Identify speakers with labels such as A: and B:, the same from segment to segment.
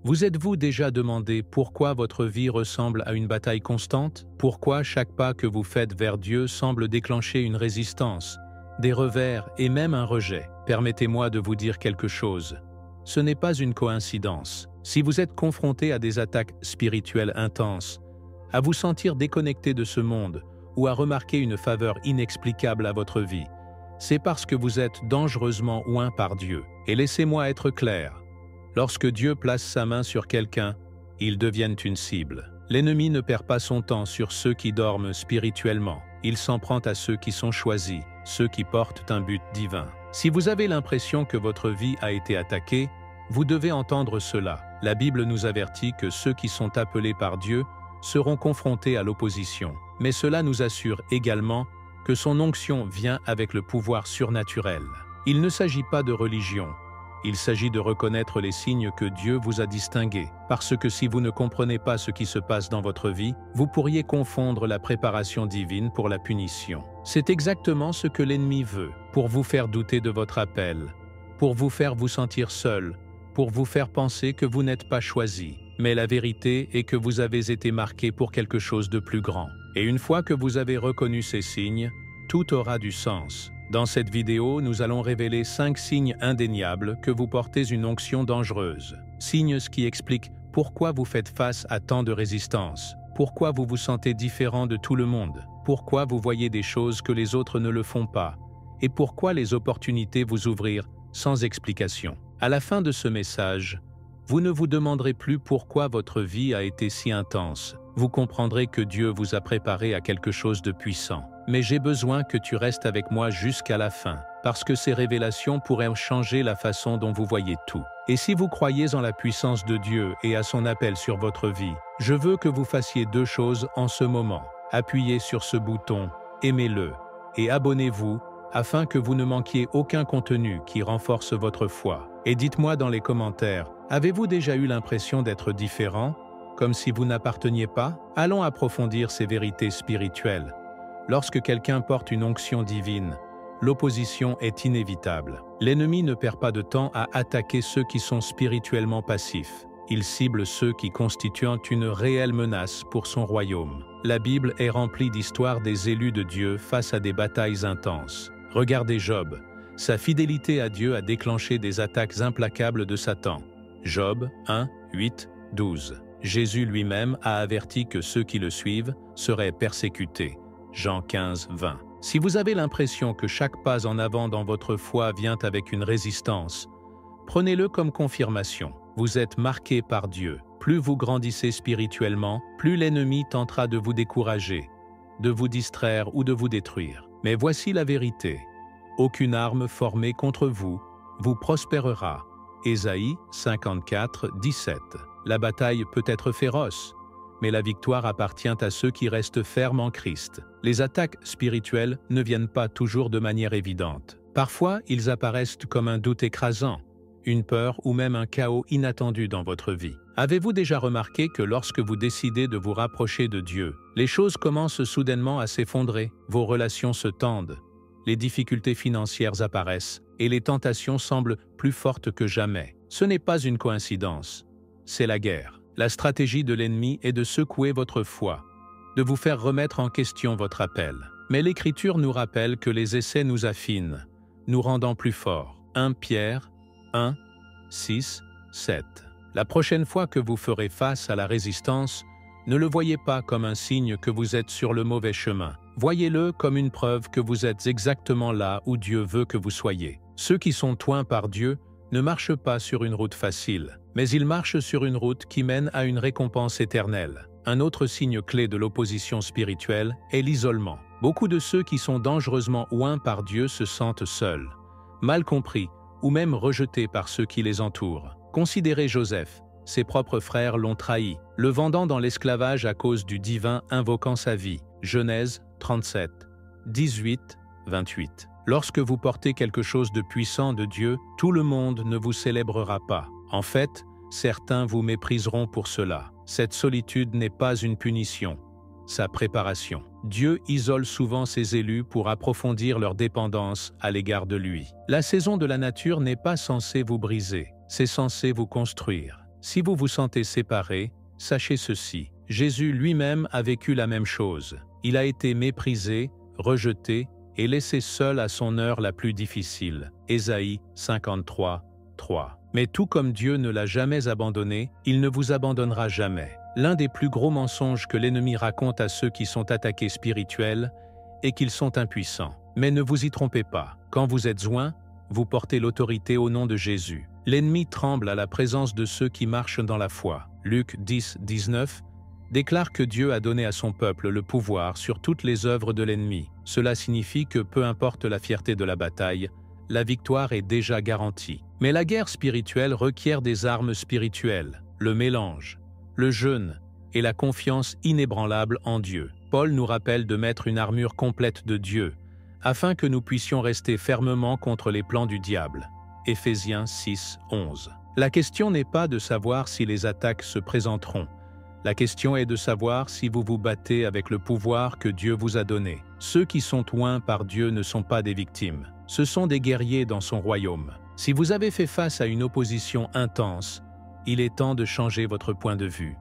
A: Vous êtes-vous déjà demandé pourquoi votre vie ressemble à une bataille constante? Pourquoi chaque pas que vous faites vers Dieu semble déclencher une résistance, des revers et même un rejet? Permettez-moi de vous dire quelque chose. Ce n'est pas une coïncidence. Si vous êtes confronté à des attaques spirituelles intenses, à vous sentir déconnecté de ce monde ou à remarquer une faveur inexplicable à votre vie, c'est parce que vous êtes dangereusement oint par Dieu. Et laissez-moi être clair. Lorsque Dieu place sa main sur quelqu'un, ils deviennent une cible. L'ennemi ne perd pas son temps sur ceux qui dorment spirituellement. Il s'en prend à ceux qui sont choisis, ceux qui portent un but divin. Si vous avez l'impression que votre vie a été attaquée, vous devez entendre cela. La Bible nous avertit que ceux qui sont appelés par Dieu seront confrontés à l'opposition. Mais cela nous assure également que son onction vient avec le pouvoir surnaturel. Il ne s'agit pas de religion. Il s'agit de reconnaître les signes que Dieu vous a distingués, parce que si vous ne comprenez pas ce qui se passe dans votre vie, vous pourriez confondre la préparation divine pour la punition. C'est exactement ce que l'ennemi veut, pour vous faire douter de votre appel, pour vous faire vous sentir seul, pour vous faire penser que vous n'êtes pas choisi. Mais la vérité est que vous avez été marqué pour quelque chose de plus grand. Et une fois que vous avez reconnu ces signes, tout aura du sens. Dans cette vidéo, nous allons révéler 5 signes indéniables que vous portez une onction dangereuse. Signes qui expliquent pourquoi vous faites face à tant de résistance, pourquoi vous vous sentez différent de tout le monde, pourquoi vous voyez des choses que les autres ne le font pas, et pourquoi les opportunités vous ouvrir sans explication. À la fin de ce message, vous ne vous demanderez plus pourquoi votre vie a été si intense. Vous comprendrez que Dieu vous a préparé à quelque chose de puissant. Mais j'ai besoin que tu restes avec moi jusqu'à la fin, parce que ces révélations pourraient changer la façon dont vous voyez tout. Et si vous croyez en la puissance de Dieu et à son appel sur votre vie, je veux que vous fassiez 2 choses en ce moment. Appuyez sur ce bouton, aimez-le, et abonnez-vous, afin que vous ne manquiez aucun contenu qui renforce votre foi. Et dites-moi dans les commentaires, avez-vous déjà eu l'impression d'être différent, comme si vous n'apparteniez pas? Allons approfondir ces vérités spirituelles. Lorsque quelqu'un porte une onction divine, l'opposition est inévitable. L'ennemi ne perd pas de temps à attaquer ceux qui sont spirituellement passifs. Il cible ceux qui constituent une réelle menace pour son royaume. La Bible est remplie d'histoires des élus de Dieu face à des batailles intenses. Regardez Job. Sa fidélité à Dieu a déclenché des attaques implacables de Satan. Job 1, 8, 12. Jésus lui-même a averti que ceux qui le suivent seraient persécutés. Jean 15, 20. Si vous avez l'impression que chaque pas en avant dans votre foi vient avec une résistance, prenez-le comme confirmation. Vous êtes marqué par Dieu. Plus vous grandissez spirituellement, plus l'ennemi tentera de vous décourager, de vous distraire ou de vous détruire. Mais voici la vérité. Aucune arme formée contre vous prospérera. Ésaïe 54, 17. La bataille peut être féroce, mais la victoire appartient à ceux qui restent fermes en Christ. Les attaques spirituelles ne viennent pas toujours de manière évidente. Parfois, ils apparaissent comme un doute écrasant, une peur ou même un chaos inattendu dans votre vie. Avez-vous déjà remarqué que lorsque vous décidez de vous rapprocher de Dieu, les choses commencent soudainement à s'effondrer, vos relations se tendent, les difficultés financières apparaissent et les tentations semblent plus fortes que jamais? Ce n'est pas une coïncidence, c'est la guerre. La stratégie de l'ennemi est de secouer votre foi, de vous faire remettre en question votre appel. Mais l'Écriture nous rappelle que les essais nous affinent, nous rendant plus forts. 1 Pierre 1, 6, 7. La prochaine fois que vous ferez face à la résistance, ne le voyez pas comme un signe que vous êtes sur le mauvais chemin. Voyez-le comme une preuve que vous êtes exactement là où Dieu veut que vous soyez. Ceux qui sont oints par Dieu ne marchent pas sur une route facile, mais ils marchent sur une route qui mène à une récompense éternelle. Un autre signe clé de l'opposition spirituelle est l'isolement. Beaucoup de ceux qui sont dangereusement oints par Dieu se sentent seuls, mal compris ou même rejetés par ceux qui les entourent. Considérez Joseph. Ses propres frères l'ont trahi, le vendant dans l'esclavage à cause du divin invoquant sa vie. Genèse 37, 18, 28. Lorsque vous portez quelque chose de puissant de Dieu, tout le monde ne vous célébrera pas. En fait, certains vous mépriseront pour cela. Cette solitude n'est pas une punition, sa préparation. Dieu isole souvent ses élus pour approfondir leur dépendance à l'égard de lui. La saison de la nature n'est pas censée vous briser, c'est censé vous construire. Si vous vous sentez séparé, sachez ceci. Jésus lui-même a vécu la même chose. Il a été méprisé, rejeté et laissé seul à son heure la plus difficile. Ésaïe 53, 3. Mais tout comme Dieu ne l'a jamais abandonné, il ne vous abandonnera jamais. L'un des plus gros mensonges que l'ennemi raconte à ceux qui sont attaqués spirituels est qu'ils sont impuissants. Mais ne vous y trompez pas. Quand vous êtes oint, vous portez l'autorité au nom de Jésus. L'ennemi tremble à la présence de ceux qui marchent dans la foi. Luc 10, 19 déclare que Dieu a donné à son peuple le pouvoir sur toutes les œuvres de l'ennemi. Cela signifie que peu importe la fierté de la bataille, la victoire est déjà garantie. Mais la guerre spirituelle requiert des armes spirituelles, le mélange, le jeûne et la confiance inébranlable en Dieu. Paul nous rappelle de mettre une armure complète de Dieu, afin que nous puissions rester fermement contre les plans du diable. Éphésiens 6, 11. La question n'est pas de savoir si les attaques se présenteront. La question est de savoir si vous vous battez avec le pouvoir que Dieu vous a donné. Ceux qui sont oints par Dieu ne sont pas des victimes. Ce sont des guerriers dans son royaume. Si vous avez fait face à une opposition intense, il est temps de changer votre point de vue.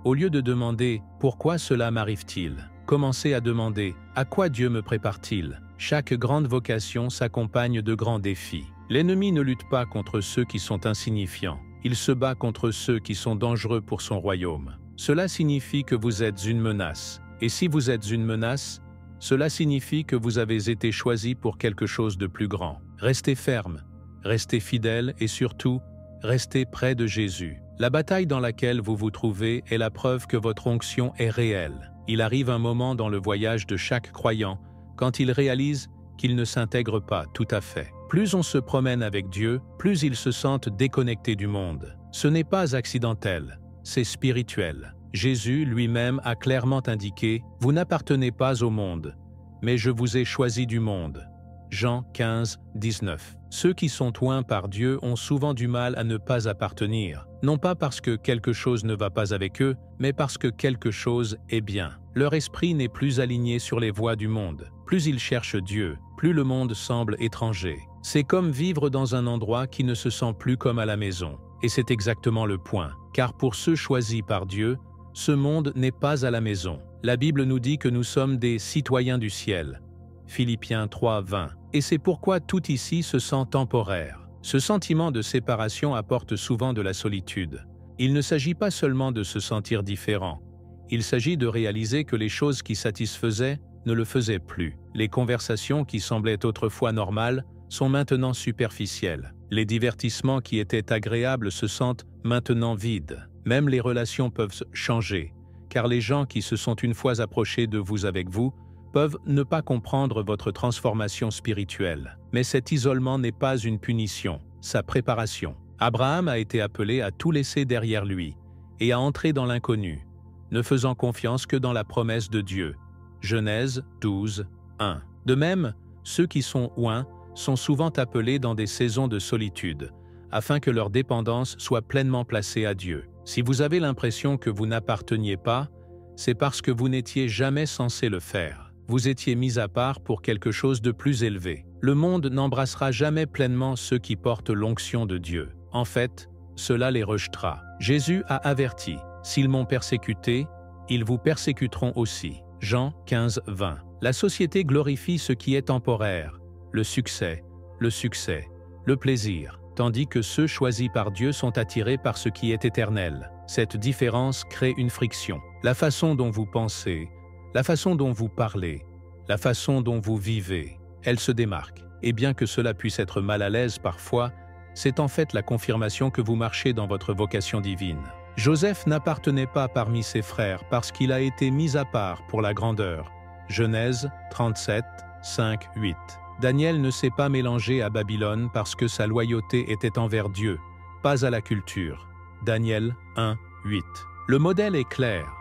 A: Au lieu de demander « Pourquoi cela m'arrive-t-il ?», commencez à demander « À quoi Dieu me prépare-t-il ?» Chaque grande vocation s'accompagne de grands défis. L'ennemi ne lutte pas contre ceux qui sont insignifiants. Il se bat contre ceux qui sont dangereux pour son royaume. Cela signifie que vous êtes une menace. Et si vous êtes une menace, cela signifie que vous avez été choisi pour quelque chose de plus grand. Restez ferme, restez fidèle et surtout, restez près de Jésus. La bataille dans laquelle vous vous trouvez est la preuve que votre onction est réelle. Il arrive un moment dans le voyage de chaque croyant quand il réalise qu'il ne s'intègre pas tout à fait. Plus on se promène avec Dieu, plus ils se sentent déconnectés du monde. Ce n'est pas accidentel, c'est spirituel. Jésus lui-même a clairement indiqué « Vous n'appartenez pas au monde, mais je vous ai choisi du monde ». Jean 15, 19. Ceux qui sont oints par Dieu ont souvent du mal à ne pas appartenir, non pas parce que quelque chose ne va pas avec eux, mais parce que quelque chose est bien. Leur esprit n'est plus aligné sur les voies du monde. Plus ils cherchent Dieu, plus le monde semble étranger. C'est comme vivre dans un endroit qui ne se sent plus comme à la maison. Et c'est exactement le point, car pour ceux choisis par Dieu, ce monde n'est pas à la maison. La Bible nous dit que nous sommes des citoyens du ciel. Philippiens 3, 20. Et c'est pourquoi tout ici se sent temporaire. Ce sentiment de séparation apporte souvent de la solitude. Il ne s'agit pas seulement de se sentir différent. Il s'agit de réaliser que les choses qui satisfaisaient ne le faisaient plus. Les conversations qui semblaient autrefois normales sont maintenant superficielles. Les divertissements qui étaient agréables se sentent maintenant vides. Même les relations peuvent changer, car les gens qui se sont une fois approchés de vous avec vous peuvent ne pas comprendre votre transformation spirituelle. Mais cet isolement n'est pas une punition, sa préparation. Abraham a été appelé à tout laisser derrière lui et à entrer dans l'inconnu, ne faisant confiance que dans la promesse de Dieu. Genèse 12, 1. De même, ceux qui sont oints sont souvent appelés dans des saisons de solitude, afin que leur dépendance soit pleinement placée à Dieu. Si vous avez l'impression que vous n'apparteniez pas, c'est parce que vous n'étiez jamais censé le faire. Vous étiez mis à part pour quelque chose de plus élevé. Le monde n'embrassera jamais pleinement ceux qui portent l'onction de Dieu. En fait, cela les rejetera. Jésus a averti, « S'ils m'ont persécuté, ils vous persécuteront aussi. » Jean 15, 20. La société glorifie ce qui est temporaire, le succès, le plaisir, tandis que ceux choisis par Dieu sont attirés par ce qui est éternel. Cette différence crée une friction. La façon dont vous pensez, la façon dont vous parlez, la façon dont vous vivez, elle se démarque. Et bien que cela puisse être mal à l'aise parfois, c'est en fait la confirmation que vous marchez dans votre vocation divine. Joseph n'appartenait pas parmi ses frères parce qu'il a été mis à part pour la grandeur. Genèse 37, 5, 8. Daniel ne s'est pas mélangé à Babylone parce que sa loyauté était envers Dieu, pas à la culture. Daniel 1, 8. Le modèle est clair.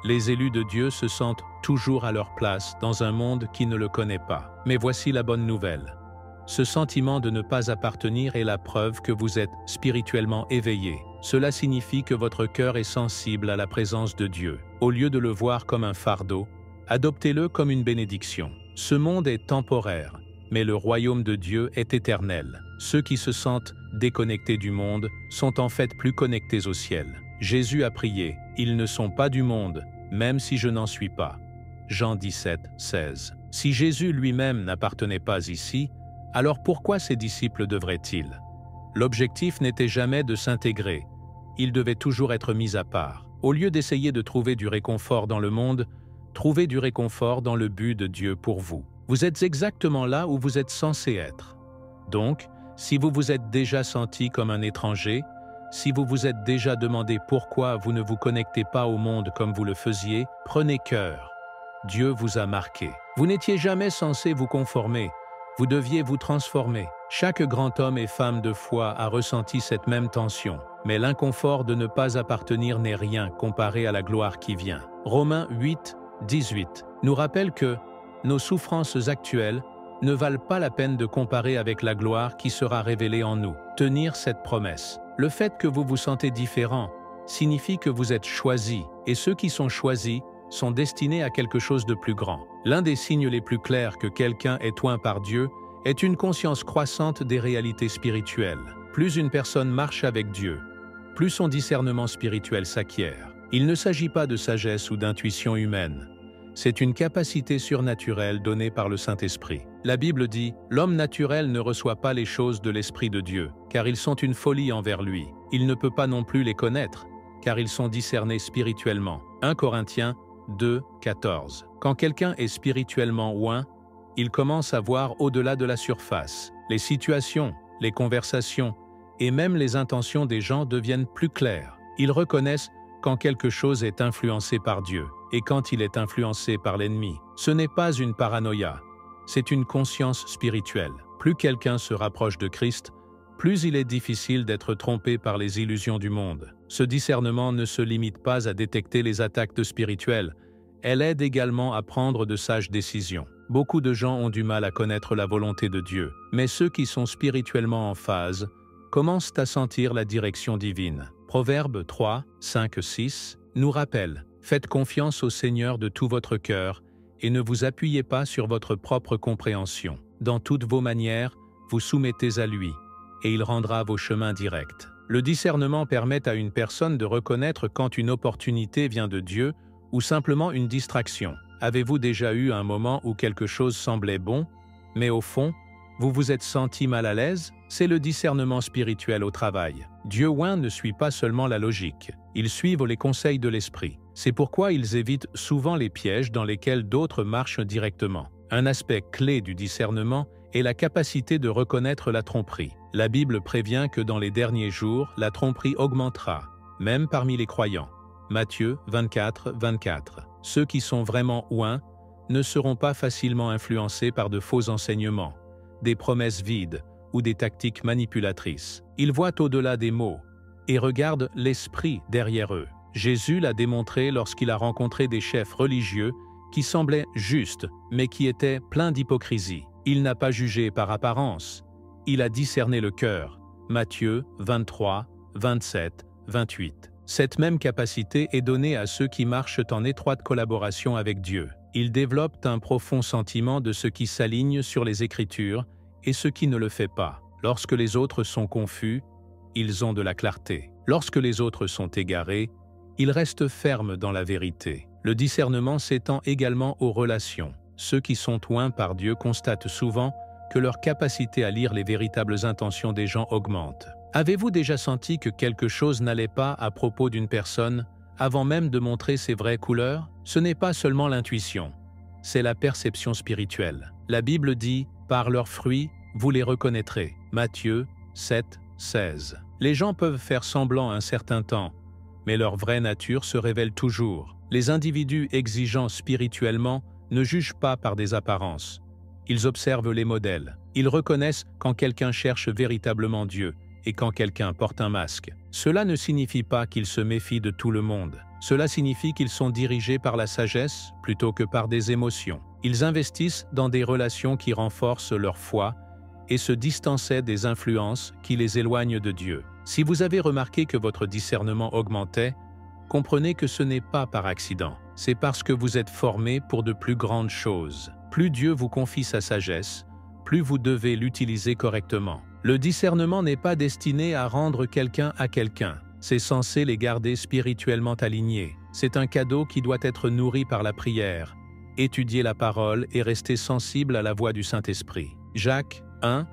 A: Les élus de Dieu se sentent toujours à leur place dans un monde qui ne le connaît pas. Mais voici la bonne nouvelle. Ce sentiment de ne pas appartenir est la preuve que vous êtes spirituellement éveillé. Cela signifie que votre cœur est sensible à la présence de Dieu. Au lieu de le voir comme un fardeau, adoptez-le comme une bénédiction. Ce monde est temporaire, mais le royaume de Dieu est éternel. Ceux qui se sentent déconnectés du monde sont en fait plus connectés au ciel. Jésus a prié, « Ils ne sont pas du monde, même si je n'en suis pas. » Jean 17, 16. Si Jésus lui-même n'appartenait pas ici, alors pourquoi ses disciples devraient-ils? L'objectif n'était jamais de s'intégrer, il devait toujours être mis à part. Au lieu d'essayer de trouver du réconfort dans le monde, trouvez du réconfort dans le but de Dieu pour vous. Vous êtes exactement là où vous êtes censé être. Donc, si vous vous êtes déjà senti comme un étranger, si vous vous êtes déjà demandé pourquoi vous ne vous connectez pas au monde comme vous le faisiez, prenez cœur. Dieu vous a marqué. Vous n'étiez jamais censé vous conformer, vous deviez vous transformer. Chaque grand homme et femme de foi a ressenti cette même tension, mais l'inconfort de ne pas appartenir n'est rien comparé à la gloire qui vient. Romains 8, 18 nous rappelle que nos souffrances actuelles ne valent pas la peine de comparer avec la gloire qui sera révélée en nous. Tenir cette promesse. Le fait que vous vous sentez différent signifie que vous êtes choisi, et ceux qui sont choisis sont destinés à quelque chose de plus grand. L'un des signes les plus clairs que quelqu'un est oint par Dieu est une conscience croissante des réalités spirituelles. Plus une personne marche avec Dieu, plus son discernement spirituel s'acquiert. Il ne s'agit pas de sagesse ou d'intuition humaine. C'est une capacité surnaturelle donnée par le Saint-Esprit. La Bible dit « L'homme naturel ne reçoit pas les choses de l'Esprit de Dieu, car ils sont une folie envers lui. Il ne peut pas non plus les connaître, car ils sont discernés spirituellement. » 1 Corinthiens 2, 14. Quand quelqu'un est spirituellement oint, il commence à voir au-delà de la surface. Les situations, les conversations et même les intentions des gens deviennent plus claires. Ils reconnaissent quand quelque chose est influencé par Dieu et quand il est influencé par l'ennemi. Ce n'est pas une paranoïa, c'est une conscience spirituelle. Plus quelqu'un se rapproche de Christ, plus il est difficile d'être trompé par les illusions du monde. Ce discernement ne se limite pas à détecter les attaques spirituelles, elle aide également à prendre de sages décisions. Beaucoup de gens ont du mal à connaître la volonté de Dieu, mais ceux qui sont spirituellement en phase commencent à sentir la direction divine. Proverbes 3, 5, 6 nous rappelle « Faites confiance au Seigneur de tout votre cœur et ne vous appuyez pas sur votre propre compréhension. Dans toutes vos manières, vous soumettez à lui, et il rendra vos chemins directs. » Le discernement permet à une personne de reconnaître quand une opportunité vient de Dieu ou simplement une distraction. Avez-vous déjà eu un moment où quelque chose semblait bon, mais au fond, vous vous êtes senti mal à l'aise? C'est le discernement spirituel au travail. Dieu oint ne suit pas seulement la logique, ils suivent les conseils de l'esprit. C'est pourquoi ils évitent souvent les pièges dans lesquels d'autres marchent directement. Un aspect clé du discernement est la capacité de reconnaître la tromperie. La Bible prévient que dans les derniers jours, la tromperie augmentera, même parmi les croyants. Matthieu 24, 24. Ceux qui sont vraiment oints ne seront pas facilement influencés par de faux enseignements, des promesses vides ou des tactiques manipulatrices. Ils voient au-delà des mots et regardent l'esprit derrière eux. Jésus l'a démontré lorsqu'il a rencontré des chefs religieux qui semblaient justes, mais qui étaient pleins d'hypocrisie. Il n'a pas jugé par apparence, il a discerné le cœur. Matthieu 23, 27, 28. Cette même capacité est donnée à ceux qui marchent en étroite collaboration avec Dieu. Ils développent un profond sentiment de ce qui s'aligne sur les Écritures et ce qui ne le fait pas. Lorsque les autres sont confus, ils ont de la clarté. Lorsque les autres sont égarés, ils restent fermes dans la vérité. Le discernement s'étend également aux relations. Ceux qui sont oints par Dieu constatent souvent que leur capacité à lire les véritables intentions des gens augmente. Avez-vous déjà senti que quelque chose n'allait pas à propos d'une personne avant même de montrer ses vraies couleurs? Ce n'est pas seulement l'intuition, c'est la perception spirituelle. La Bible dit « Par leurs fruits, vous les reconnaîtrez » Matthieu 7, 16. Les gens peuvent faire semblant un certain temps, mais leur vraie nature se révèle toujours. Les individus exigeants spirituellement ne jugent pas par des apparences. Ils observent les modèles. Ils reconnaissent quand quelqu'un cherche véritablement Dieu et quand quelqu'un porte un masque. Cela ne signifie pas qu'ils se méfient de tout le monde. Cela signifie qu'ils sont dirigés par la sagesse plutôt que par des émotions. Ils investissent dans des relations qui renforcent leur foi et se distançaient des influences qui les éloignent de Dieu. Si vous avez remarqué que votre discernement augmentait, comprenez que ce n'est pas par accident. C'est parce que vous êtes formé pour de plus grandes choses. Plus Dieu vous confie sa sagesse, plus vous devez l'utiliser correctement. Le discernement n'est pas destiné à rendre quelqu'un à quelqu'un. C'est censé les garder spirituellement alignés. C'est un cadeau qui doit être nourri par la prière, étudier la parole et rester sensible à la voix du Saint-Esprit. Jacques 1,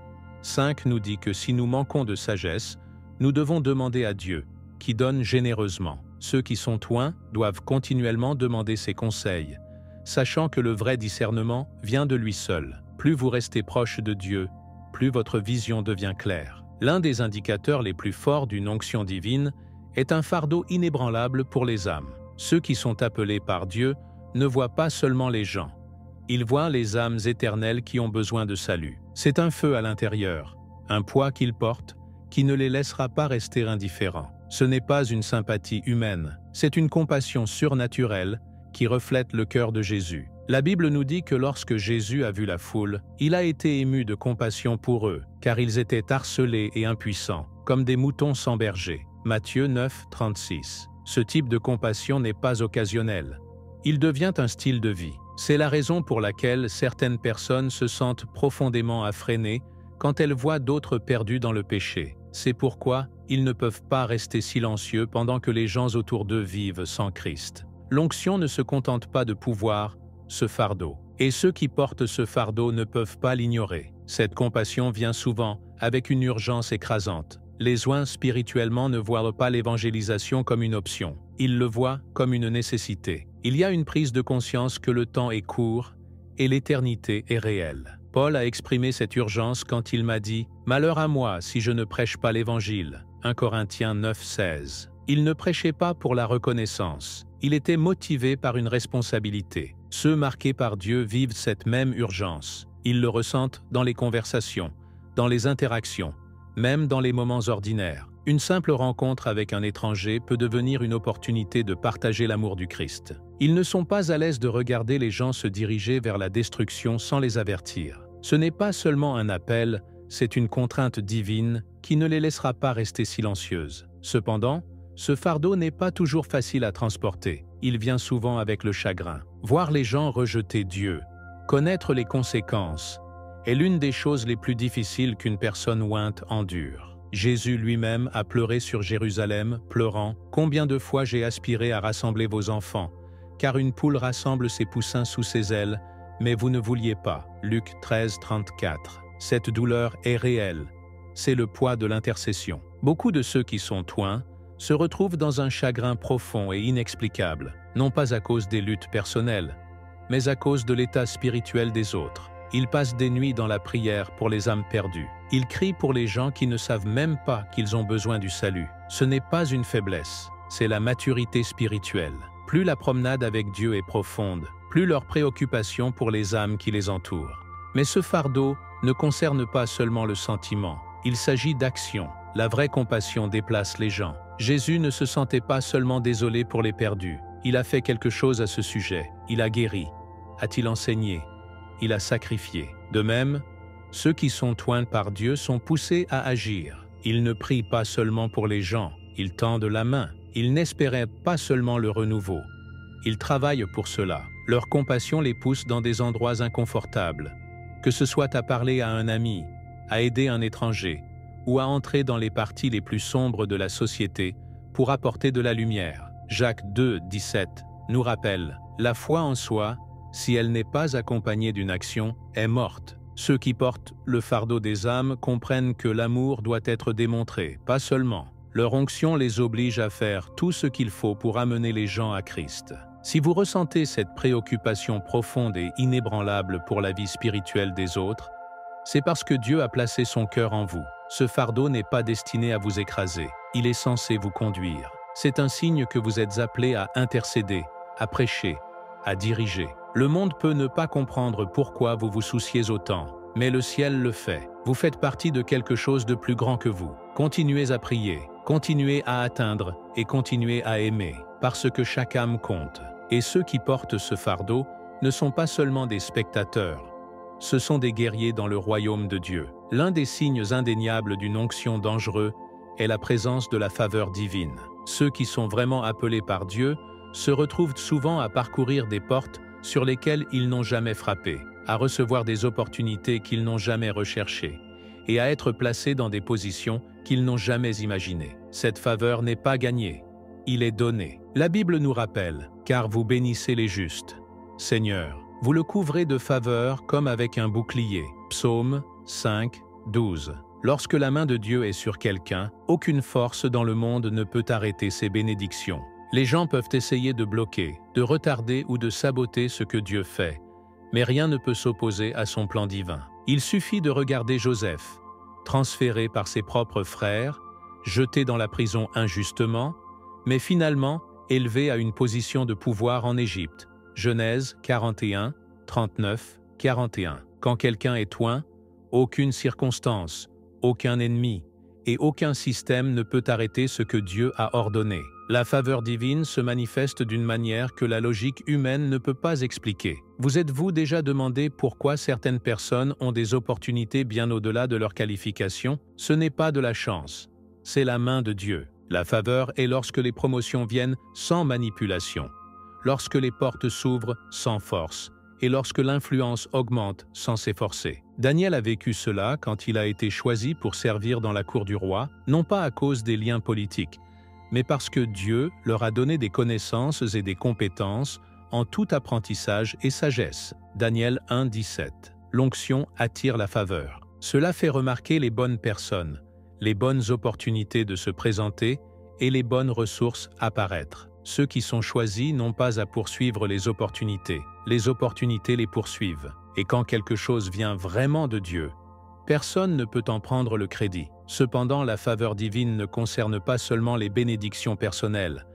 A: 5 nous dit que si nous manquons de sagesse, nous devons demander à Dieu, qui donne généreusement. Ceux qui sont oints doivent continuellement demander ses conseils, sachant que le vrai discernement vient de lui seul. Plus vous restez proche de Dieu, plus votre vision devient claire. L'un des indicateurs les plus forts d'une onction divine est un fardeau inébranlable pour les âmes. Ceux qui sont appelés par Dieu ne voient pas seulement les gens. Ils voient les âmes éternelles qui ont besoin de salut. C'est un feu à l'intérieur, un poids qu'ils portent, qui ne les laissera pas rester indifférents. Ce n'est pas une sympathie humaine, c'est une compassion surnaturelle qui reflète le cœur de Jésus. La Bible nous dit que lorsque Jésus a vu la foule, il a été ému de compassion pour eux, car ils étaient harcelés et impuissants, comme des moutons sans berger. Matthieu 9, 36. Ce type de compassion n'est pas occasionnel. Il devient un style de vie. C'est la raison pour laquelle certaines personnes se sentent profondément affrénées quand elles voient d'autres perdus dans le péché. C'est pourquoi ils ne peuvent pas rester silencieux pendant que les gens autour d'eux vivent sans Christ. L'onction ne se contente pas de pouvoir ce fardeau, et ceux qui portent ce fardeau ne peuvent pas l'ignorer. Cette compassion vient souvent avec une urgence écrasante. Les oints spirituellement ne voient pas l'évangélisation comme une option, ils le voient comme une nécessité. Il y a une prise de conscience que le temps est court et l'éternité est réelle. Paul a exprimé cette urgence quand il m'a dit « Malheur à moi si je ne prêche pas l'Évangile » 1 Corinthiens 9, 16. Il ne prêchait pas pour la reconnaissance, il était motivé par une responsabilité. Ceux marqués par Dieu vivent cette même urgence. Ils le ressentent dans les conversations, dans les interactions, même dans les moments ordinaires. Une simple rencontre avec un étranger peut devenir une opportunité de partager l'amour du Christ. Ils ne sont pas à l'aise de regarder les gens se diriger vers la destruction sans les avertir. Ce n'est pas seulement un appel, c'est une contrainte divine qui ne les laissera pas rester silencieuses. Cependant, ce fardeau n'est pas toujours facile à transporter. Il vient souvent avec le chagrin. Voir les gens rejeter Dieu, connaître les conséquences, est l'une des choses les plus difficiles qu'une personne ointe endure. Jésus lui-même a pleuré sur Jérusalem, pleurant « Combien de fois j'ai aspiré à rassembler vos enfants, car une poule rassemble ses poussins sous ses ailes, mais vous ne vouliez pas. » Luc 13, 34. Cette douleur est réelle. C'est le poids de l'intercession. Beaucoup de ceux qui sont oints se retrouvent dans un chagrin profond et inexplicable, non pas à cause des luttes personnelles, mais à cause de l'état spirituel des autres. Ils passent des nuits dans la prière pour les âmes perdues. Ils crient pour les gens qui ne savent même pas qu'ils ont besoin du salut. Ce n'est pas une faiblesse, c'est la maturité spirituelle. Plus la promenade avec Dieu est profonde, plus leur préoccupation pour les âmes qui les entourent. Mais ce fardeau ne concerne pas seulement le sentiment, il s'agit d'action. La vraie compassion déplace les gens. Jésus ne se sentait pas seulement désolé pour les perdus, il a fait quelque chose à ce sujet. Il a guéri, a-t-il enseigné, il a sacrifié. De même, ceux qui sont oints par Dieu sont poussés à agir. Ils ne prient pas seulement pour les gens, ils tendent la main. Ils n'espéraient pas seulement le renouveau, ils travaillent pour cela. Leur compassion les pousse dans des endroits inconfortables, que ce soit à parler à un ami, à aider un étranger, ou à entrer dans les parties les plus sombres de la société pour apporter de la lumière. Jacques 2, 17 nous rappelle « La foi en soi, si elle n'est pas accompagnée d'une action, est morte. » Ceux qui portent le fardeau des âmes comprennent que l'amour doit être démontré, pas seulement. Leur onction les oblige à faire tout ce qu'il faut pour amener les gens à Christ. Si vous ressentez cette préoccupation profonde et inébranlable pour la vie spirituelle des autres, c'est parce que Dieu a placé son cœur en vous. Ce fardeau n'est pas destiné à vous écraser, il est censé vous conduire. C'est un signe que vous êtes appelés à intercéder, à prêcher, à diriger. Le monde peut ne pas comprendre pourquoi vous vous souciez autant, mais le ciel le fait. Vous faites partie de quelque chose de plus grand que vous. Continuez à prier, continuez à atteindre et continuez à aimer, parce que chaque âme compte. Et ceux qui portent ce fardeau ne sont pas seulement des spectateurs, ce sont des guerriers dans le royaume de Dieu. L'un des signes indéniables d'une onction dangereuse est la présence de la faveur divine. Ceux qui sont vraiment appelés par Dieu se retrouvent souvent à parcourir des portes sur lesquelles ils n'ont jamais frappé, à recevoir des opportunités qu'ils n'ont jamais recherchées. et à être placés dans des positions qu'ils n'ont jamais imaginées. Cette faveur n'est pas gagnée, il est donné. La Bible nous rappelle, car vous bénissez les justes. Seigneur, vous le couvrez de faveur comme avec un bouclier. Psaume 5, 12. Lorsque la main de Dieu est sur quelqu'un, aucune force dans le monde ne peut arrêter ses bénédictions. Les gens peuvent essayer de bloquer, de retarder ou de saboter ce que Dieu fait, mais rien ne peut s'opposer à son plan divin. Il suffit de regarder Joseph, transféré par ses propres frères, jeté dans la prison injustement, mais finalement élevé à une position de pouvoir en Égypte. Genèse 41, 39, 41. Quand quelqu'un est oint, aucune circonstance, aucun ennemi et aucun système ne peut arrêter ce que Dieu a ordonné. La faveur divine se manifeste d'une manière que la logique humaine ne peut pas expliquer. Vous êtes-vous déjà demandé pourquoi certaines personnes ont des opportunités bien au-delà de leurs qualifications? Ce n'est pas de la chance, c'est la main de Dieu. La faveur est lorsque les promotions viennent sans manipulation, lorsque les portes s'ouvrent sans force, et lorsque l'influence augmente sans s'efforcer. Daniel a vécu cela quand il a été choisi pour servir dans la cour du roi, non pas à cause des liens politiques, mais parce que Dieu leur a donné des connaissances et des compétences en tout apprentissage et sagesse. Daniel 1, 17. L'onction attire la faveur. Cela fait remarquer les bonnes personnes, les bonnes opportunités de se présenter et les bonnes ressources apparaître. Ceux qui sont choisis n'ont pas à poursuivre les opportunités les poursuivent. Et quand quelque chose vient vraiment de Dieu, personne ne peut en prendre le crédit. Cependant, la faveur divine ne concerne pas seulement les bénédictions personnelles.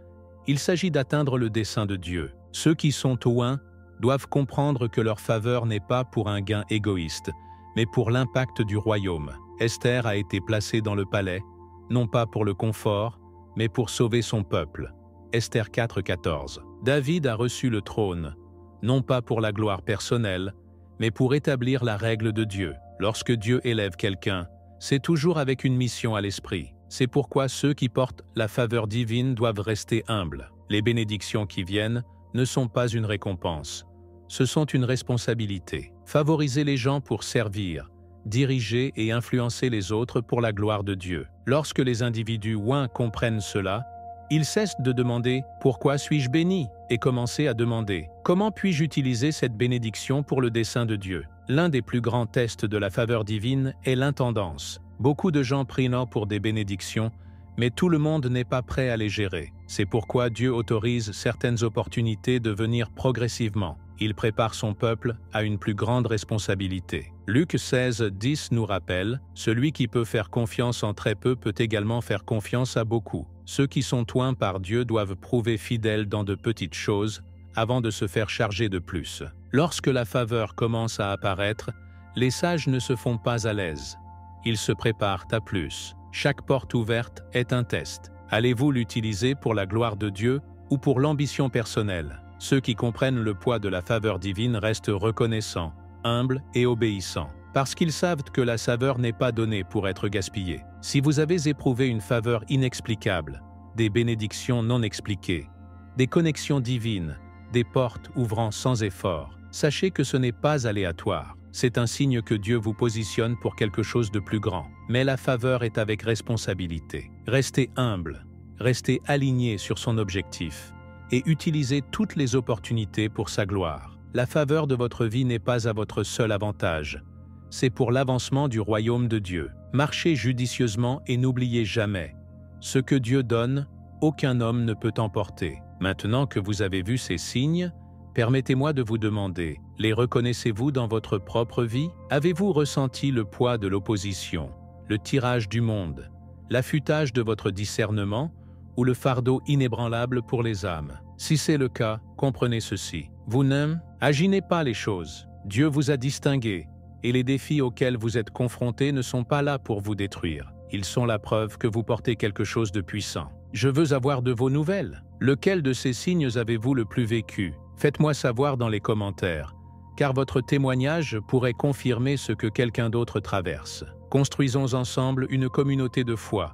A: Il s'agit d'atteindre le dessein de Dieu. Ceux qui sont oints doivent comprendre que leur faveur n'est pas pour un gain égoïste, mais pour l'impact du royaume. Esther a été placée dans le palais, non pas pour le confort, mais pour sauver son peuple. Esther 4, 14. David a reçu le trône, non pas pour la gloire personnelle, mais pour établir la règle de Dieu. Lorsque Dieu élève quelqu'un, c'est toujours avec une mission à l'esprit. C'est pourquoi ceux qui portent la faveur divine doivent rester humbles. Les bénédictions qui viennent ne sont pas une récompense. Ce sont une responsabilité. Favoriser les gens pour servir, diriger et influencer les autres pour la gloire de Dieu. Lorsque les individus oints comprennent cela, ils cessent de demander « Pourquoi suis-je béni ?» et commencent à demander « Comment puis-je utiliser cette bénédiction pour le dessein de Dieu ?» L'un des plus grands tests de la faveur divine est l'intendance. Beaucoup de gens prient pour des bénédictions, mais tout le monde n'est pas prêt à les gérer. C'est pourquoi Dieu autorise certaines opportunités de venir progressivement. Il prépare son peuple à une plus grande responsabilité. Luc 16, 10 nous rappelle « Celui qui peut faire confiance en très peu peut également faire confiance à beaucoup. Ceux qui sont oints par Dieu doivent prouver fidèles dans de petites choses avant de se faire charger de plus. » Lorsque la faveur commence à apparaître, les sages ne se font pas à l'aise. Ils se préparent à plus. Chaque porte ouverte est un test. Allez-vous l'utiliser pour la gloire de Dieu ou pour l'ambition personnelle? Ceux qui comprennent le poids de la faveur divine restent reconnaissants, humbles et obéissants, parce qu'ils savent que la saveur n'est pas donnée pour être gaspillée. Si vous avez éprouvé une faveur inexplicable, des bénédictions non expliquées, des connexions divines, des portes ouvrant sans effort, sachez que ce n'est pas aléatoire. C'est un signe que Dieu vous positionne pour quelque chose de plus grand. Mais la faveur est avec responsabilité. Restez humble, restez aligné sur son objectif et utilisez toutes les opportunités pour sa gloire. La faveur de votre vie n'est pas à votre seul avantage. C'est pour l'avancement du royaume de Dieu. Marchez judicieusement et n'oubliez jamais, ce que Dieu donne, aucun homme ne peut emporter. Maintenant que vous avez vu ces signes, permettez-moi de vous demander, les reconnaissez-vous dans votre propre vie? Avez-vous ressenti le poids de l'opposition, le tirage du monde, l'affûtage de votre discernement ou le fardeau inébranlable pour les âmes? Si c'est le cas, comprenez ceci. Vous n'imaginez pas les choses. Dieu vous a distingué, et les défis auxquels vous êtes confrontés ne sont pas là pour vous détruire. Ils sont la preuve que vous portez quelque chose de puissant. Je veux avoir de vos nouvelles. Lequel de ces signes avez-vous le plus vécu? Faites-moi savoir dans les commentaires, car votre témoignage pourrait confirmer ce que quelqu'un d'autre traverse. Construisons ensemble une communauté de foi,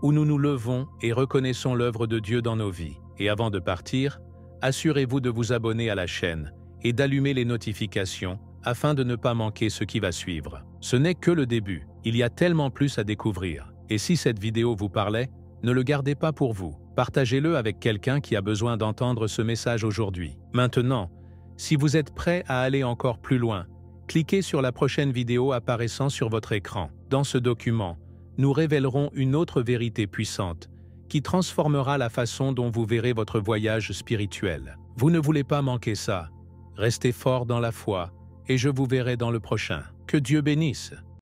A: où nous nous levons et reconnaissons l'œuvre de Dieu dans nos vies. Et avant de partir, assurez-vous de vous abonner à la chaîne et d'allumer les notifications afin de ne pas manquer ce qui va suivre. Ce n'est que le début. Il y a tellement plus à découvrir. Et si cette vidéo vous parlait, ne le gardez pas pour vous. Partagez-le avec quelqu'un qui a besoin d'entendre ce message aujourd'hui. Maintenant, si vous êtes prêt à aller encore plus loin, cliquez sur la prochaine vidéo apparaissant sur votre écran. Dans ce document, nous révélerons une autre vérité puissante qui transformera la façon dont vous verrez votre voyage spirituel. Vous ne voulez pas manquer ça. Restez fort dans la foi et je vous verrai dans le prochain. Que Dieu bénisse.